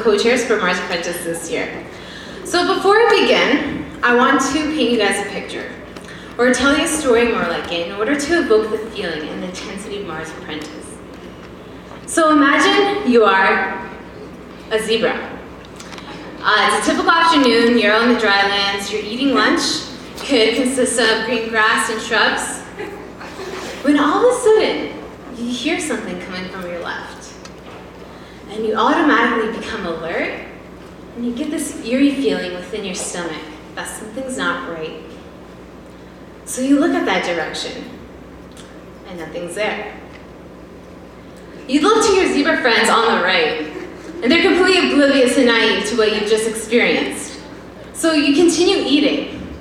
Co-chairs for Mars Apprentice this year. So before I begin, I want to paint you guys a picture, or tell you a story more like it, in order to evoke the feeling and the intensity of Mars Apprentice. So imagine you are a zebra. It's a typical afternoon, you're on the dry lands, you're eating lunch, could consist of green grass and shrubs, when all of a sudden, you hear something coming from your left. And you automatically become alert, and you get this eerie feeling within your stomach that something's not right. So you look at that direction, and nothing's there. You look to your zebra friends on the right, and they're completely oblivious and naive to what you've just experienced. So you continue eating,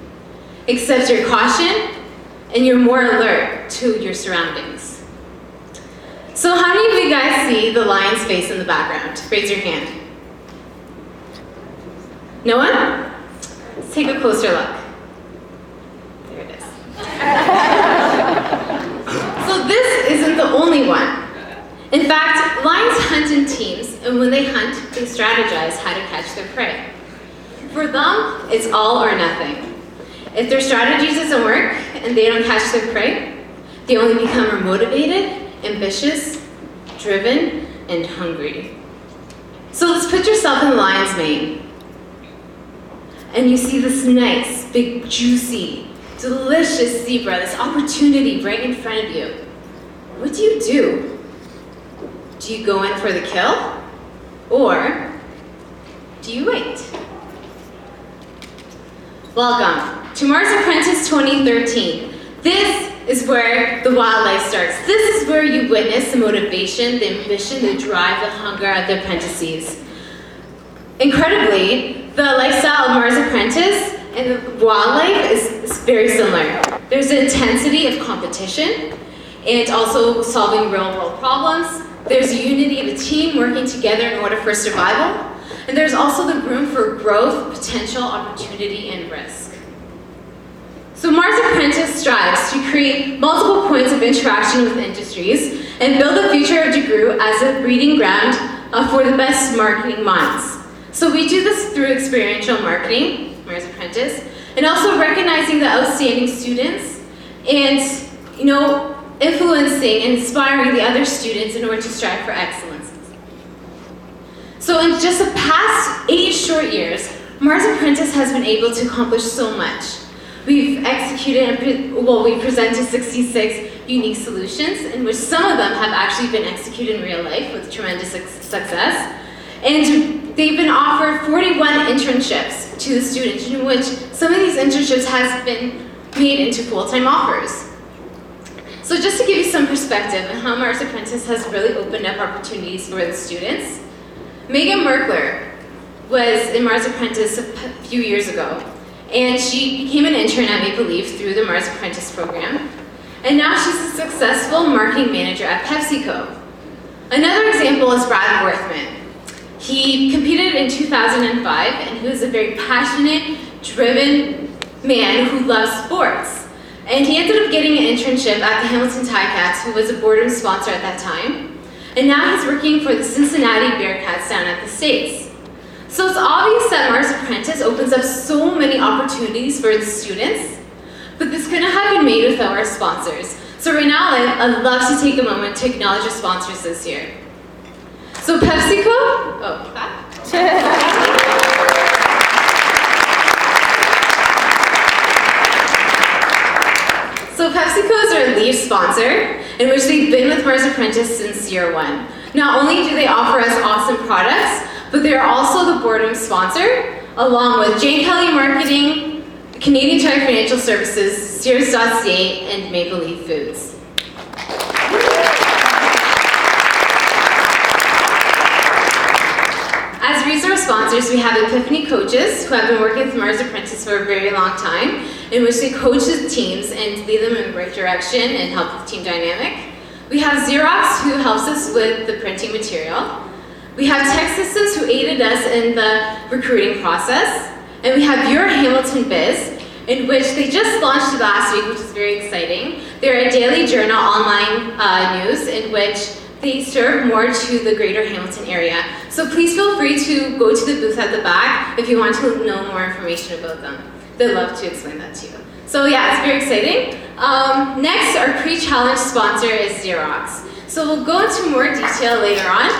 except you're cautioned, and you're more alert to your surroundings. So how many of you guys see the lion's face in the background? Raise your hand. No one? Let's take a closer look. There it is. So this isn't the only one. In fact, lions hunt in teams, and when they hunt, they strategize how to catch their prey. For them, it's all or nothing. If their strategy doesn't work and they don't catch their prey, they only become more motivated, ambitious, driven, and hungry. So let's put yourself in the lion's mane. And you see this nice, big, juicy, delicious zebra, this opportunity right in front of you. What do? Do you go in for the kill? Or do you wait? Welcome to Mars Apprentice 2013. This is where the wildlife starts. This is where you witness the motivation, the ambition, the drive, the hunger of the apprentices. Incredibly, the lifestyle of Mars Apprentice and the wildlife is very similar. There's an intensity of competition and also solving real-world problems. There's a unity of a team working together in order for survival. And there's also the room for growth, potential, opportunity, and risk. So Mars Apprentice strives to create multiple points of interaction with industries and build the future of DeGroote as a breeding ground for the best marketing minds. So we do this through experiential marketing, Mars Apprentice, and also recognizing the outstanding students and, influencing and inspiring the other students in order to strive for excellence. So in just the past 8 short years, Mars Apprentice has been able to accomplish so much. We've executed we presented 66 unique solutions, in which some of them have actually been executed in real life with tremendous success. And they've been offered 41 internships to the students, in which some of these internships has been made into full-time offers. So just to give you some perspective on how Mars Apprentice has really opened up opportunities for the students, Megan Merkler was in Mars Apprentice a few years ago. And she became an intern at Maple Leaf through the Mars Apprentice program. And now she's a successful marketing manager at PepsiCo. Another example is Brad Worthman. He competed in 2005, and he was a very passionate, driven man who loves sports. And he ended up getting an internship at the Hamilton Ticats, who was a boardroom sponsor at that time. And now he's working for the Cincinnati Bearcats down at the States. So it's obvious that Mars Apprentice opens up so many opportunities for the students, but this couldn't have been made without our sponsors. So right now, I'd love to take a moment to acknowledge our sponsors this year. So PepsiCo, clap. So PepsiCo is our lead sponsor, in which they've been with Mars Apprentice since year one. Not only do they offer us awesome products, but they're also the boardroom sponsor, along with Jane Kelly Marketing, Canadian Tire Financial Services, Sears.ca, and Maple Leaf Foods. As resource sponsors, we have Epiphany coaches who have been working with Mars Apprentice for a very long time, in which they coach the teams and lead them in the right direction and help with team dynamic. We have Xerox, who helps us with the printing material. We have Tech Systems, who aided us in the recruiting process. And we have Your Hamilton Biz, in which they just launched last week, which is very exciting. They're a daily journal online news in which they serve more to the greater Hamilton area. So please feel free to go to the booth at the back if you want to know more information about them. They'd love to explain that to you. So yeah, it's very exciting. Next, our pre-challenge sponsor is Xerox. So we'll go into more detail later on.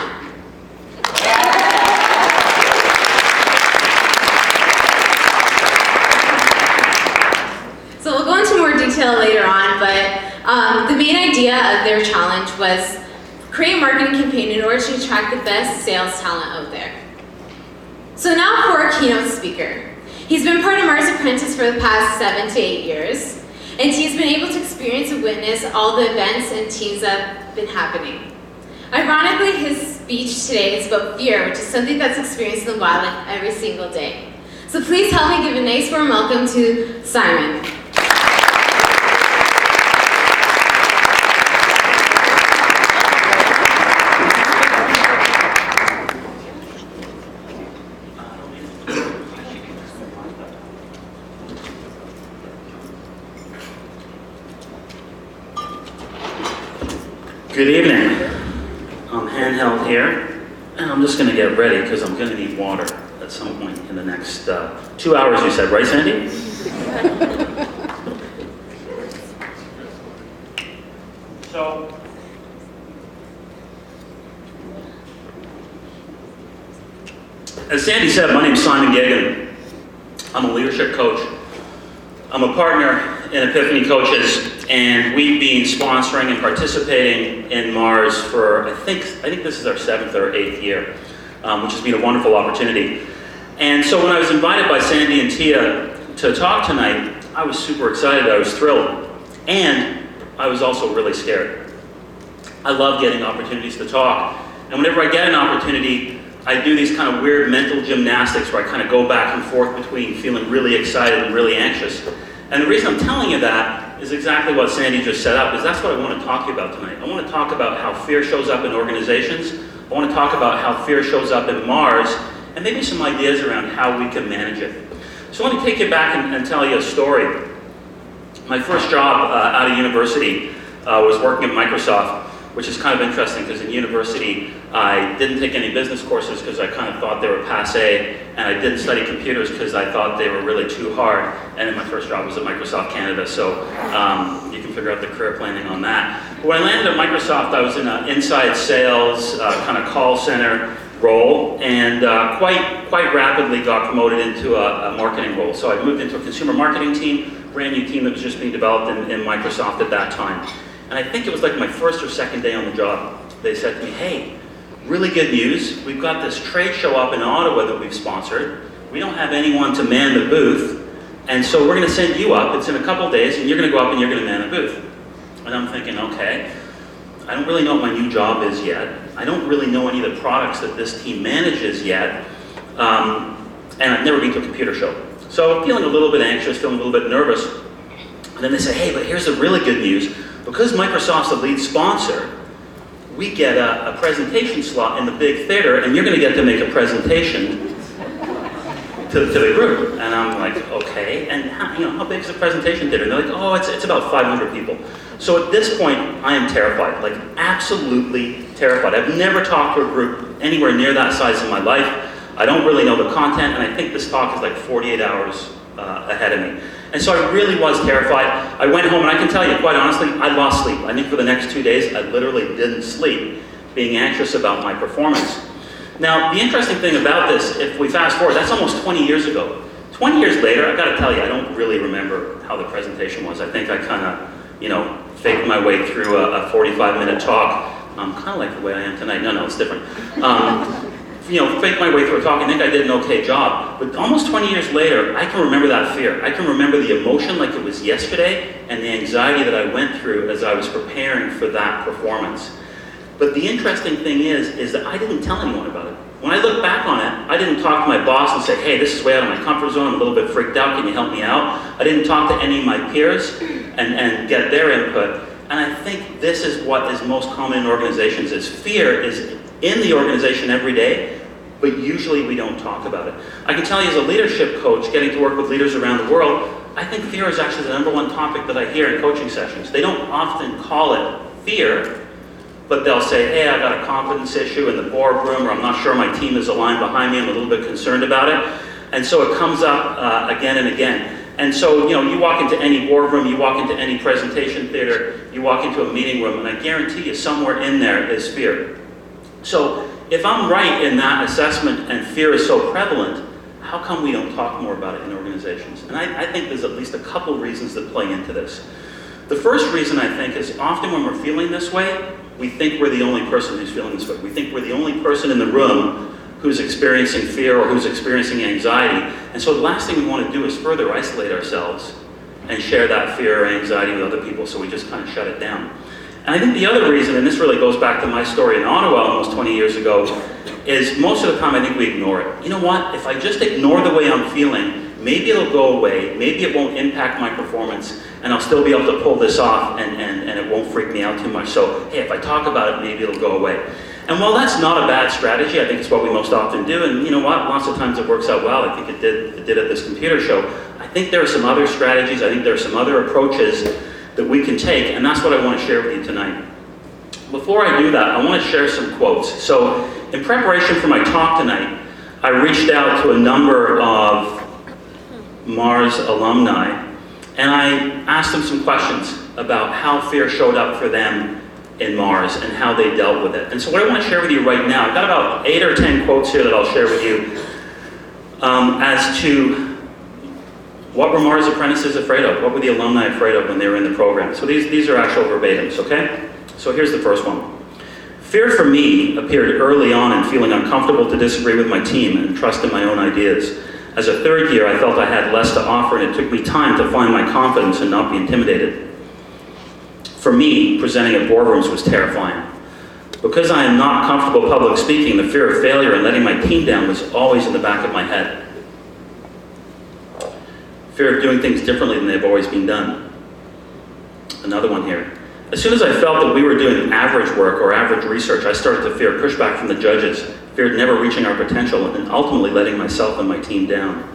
So we'll go into more detail later on, but the main idea of their challenge was create a marketing campaign in order to attract the best sales talent out there. So now for our keynote speaker. He's been part of Mars Apprentice for the past 7 to 8 years, and he's been able to experience and witness all the events and teams that have been happening. Ironically, his speech today is about fear, which is something that's experienced in the wild every single day. So please help me give a nice warm welcome to Simon. Good evening. I'm handheld here, and I'm just going to get ready because I'm going to need water at some point in the next 2 hours, you said, right, Sandy? So, as Sandy said, my name is Simon Gagan. I'm a leadership coach. I'm a partner in Epiphany Coaches, and we've been sponsoring and participating in Mars for, I think this is our 7th or 8th year, which has been a wonderful opportunity. And so when I was invited by Sandy and Tia to talk tonight, I was super excited, I was thrilled, and I was also really scared. I love getting opportunities to talk, and whenever I get an opportunity, I do these kind of weird mental gymnastics where I kind of go back and forth between feeling really excited and really anxious. And the reason I'm telling you that is exactly what Sandy just set up, is that's what I want to talk to you about tonight. I want to talk about how fear shows up in organizations. I want to talk about how fear shows up in Mars, and maybe some ideas around how we can manage it. So I want to take you back and tell you a story. My first job out of university was working at Microsoft, which is kind of interesting because in university I didn't take any business courses because I kind of thought they were passé, and I didn't study computers because I thought they were really too hard, and then my first job was at Microsoft Canada, so you can figure out the career planning on that. But when I landed at Microsoft, I was in an inside sales kind of call center role, and quite rapidly got promoted into a marketing role. So I moved into a consumer marketing team, brand new team that was just being developed in Microsoft at that time. And I think it was like my first or second day on the job. They said to me, hey, really good news. We've got this trade show up in Ottawa that we've sponsored. We don't have anyone to man the booth. And so we're going to send you up. It's in a couple days, and you're going to go up and you're going to man the booth. And I'm thinking, okay, I don't really know what my new job is yet. I don't really know any of the products that this team manages yet. And I've never been to a computer show. So I'm feeling a little bit anxious, feeling a little bit nervous. And then they say, hey, but here's the really good news. Because Microsoft's the lead sponsor, we get a presentation slot in the big theater, and you're going to get to make a presentation to the group. And I'm like, okay. And how big is the presentation theater? And they're like, oh, it's about 500 people. So at this point, I am terrified, like absolutely terrified. I've never talked to a group anywhere near that size in my life. I don't really know the content, and I think this talk is like 48 hours ahead of me. And so I really was terrified. I went home, and I can tell you, quite honestly, I lost sleep. I think for the next 2 days, I literally didn't sleep, being anxious about my performance. Now, the interesting thing about this, if we fast forward, that's almost 20 years ago. 20 years later, I've got to tell you, I don't really remember how the presentation was. I think I kind of fake my way through a 45-minute talk. Kind of like the way I am tonight. No, it's different. Fake my way through a talk and think I did an okay job. But almost 20 years later, I can remember that fear. I can remember the emotion like it was yesterday and the anxiety that I went through as I was preparing for that performance. But the interesting thing is that I didn't tell anyone about it. When I look back on it, I didn't talk to my boss and say, hey, this is way out of my comfort zone, I'm a little bit freaked out, can you help me out? I didn't talk to any of my peers and get their input. And I think this is what is most common in organizations, is fear is in the organization every day, but usually we don't talk about it. I can tell you as a leadership coach, getting to work with leaders around the world, I think fear is actually the #1 topic that I hear in coaching sessions. They don't often call it fear, but they'll say, hey, I got a confidence issue in the boardroom, or I'm not sure my team is aligned behind me, I'm a little bit concerned about it. And so it comes up again and again. And so, you walk into any boardroom, you walk into any presentation theater, you walk into a meeting room, and I guarantee you somewhere in there is fear. So if I'm right in that assessment and fear is so prevalent, how come we don't talk more about it in organizations? And I think there's at least a couple reasons that play into this. The first reason, I think, is often when we're feeling this way, we think we're the only person who's feeling this way. We think we're the only person in the room who's experiencing fear or who's experiencing anxiety. And so the last thing we want to do is further isolate ourselves and share that fear or anxiety with other people, so we just kind of shut it down. And I think the other reason, and this really goes back to my story in Ottawa almost 20 years ago, is most of the time I think we ignore it. You know what? If I just ignore the way I'm feeling, maybe it'll go away, maybe it won't impact my performance, and I'll still be able to pull this off and it won't freak me out too much. So, hey, if I talk about it, maybe it'll go away. And while that's not a bad strategy, I think it's what we most often do, and you know what, lots of times it works out well. I think it did at this computer show. I think there are some other strategies, I think there are some other approaches that we can take, and that's what I want to share with you tonight. Before I do that, I want to share some quotes. So, in preparation for my talk tonight, I reached out to a number of Mars alumni, and I asked them some questions about how fear showed up for them in Mars and how they dealt with it. And so what I want to share with you right now, I've got about 8 or 10 quotes here that I'll share with you as to what were Mars apprentices afraid of? What were the alumni afraid of when they were in the program? So these are actual verbatims, okay? So here's the first one. Fear for me appeared early on in feeling uncomfortable to disagree with my team and trust in my own ideas. As a third year, I felt I had less to offer, and it took me time to find my confidence and not be intimidated. For me, presenting at boardrooms was terrifying. Because I am not comfortable public speaking, the fear of failure and letting my team down was always in the back of my head. Fear of doing things differently than they've always been done. Another one here. As soon as I felt that we were doing average work or average research, I started to fear pushback from the judges, feared never reaching our potential, and ultimately letting myself and my team down.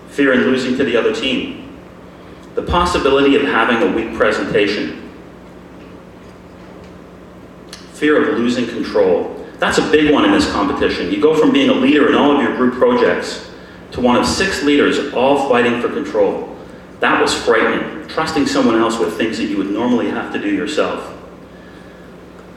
Fear in losing to the other team. The possibility of having a weak presentation. Fear of losing control. That's a big one in this competition. You go from being a leader in all of your group projects to one of 6 leaders all fighting for control. That was frightening, trusting someone else with things that you would normally have to do yourself.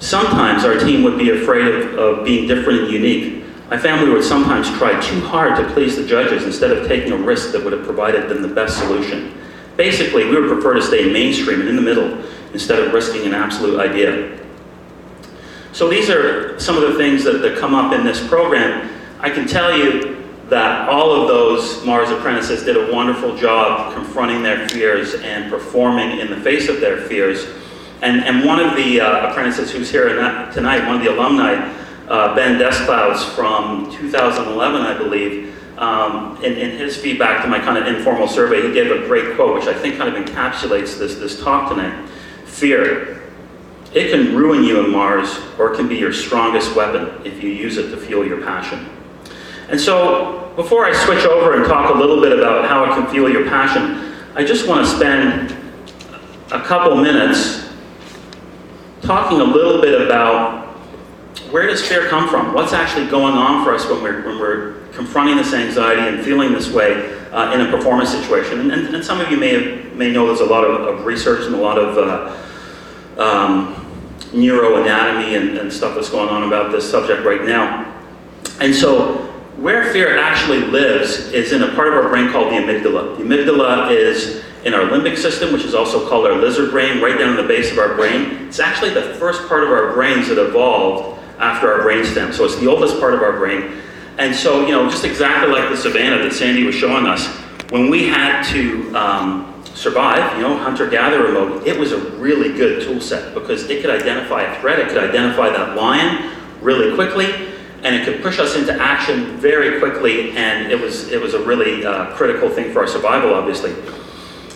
Sometimes our team would be afraid of being different and unique. My family would sometimes try too hard to please the judges instead of taking a risk that would have provided them the best solution. Basically, we would prefer to stay mainstream and in the middle instead of risking an absolute idea. So these are some of the things that come up in this program. I can tell you that all of those Mars apprentices did a wonderful job confronting their fears and performing in the face of their fears. And one of the apprentices who's here tonight, one of the alumni, Ben Desclouds from 2011, I believe, in his feedback to my kind of informal survey, he gave a great quote, which I think kind of encapsulates this talk tonight. Fear. It can ruin you in Mars, or it can be your strongest weapon if you use it to fuel your passion. And so, before I switch over and talk a little bit about how it can fuel your passion, I just want to spend a couple minutes talking a little bit about where does fear come from? What's actually going on for us when we're confronting this anxiety and feeling this way in a performance situation? And some of you may know there's a lot of research and a lot of neuroanatomy and stuff that's going on about this subject right now. And so where fear actually lives is in a part of our brain called the amygdala. The amygdala is in our limbic system, which is also called our lizard brain, right down in the base of our brain. It's actually the first part of our brains that evolved after our brainstem. So it's the oldest part of our brain. And so, just exactly like the savannah that Sandy was showing us, when we had to survive, hunter-gatherer mode, it was a really good tool set because it could identify a threat, it could identify that lion really quickly, and it could push us into action very quickly, and it was a really critical thing for our survival, obviously.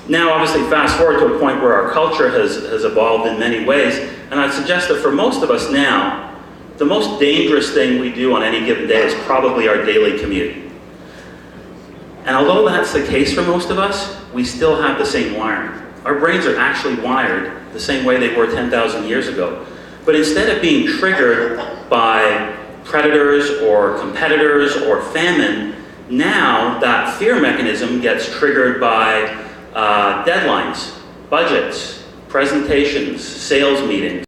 Now, obviously, fast forward to a point where our culture has evolved in many ways, and I'd suggest that for most of us now, the most dangerous thing we do on any given day is probably our daily commute. And although that's the case for most of us, we still have the same wiring. Our brains are actually wired the same way they were 10,000 years ago. But instead of being triggered by predators or competitors or famine, now that fear mechanism gets triggered by deadlines, budgets, presentations, sales meetings.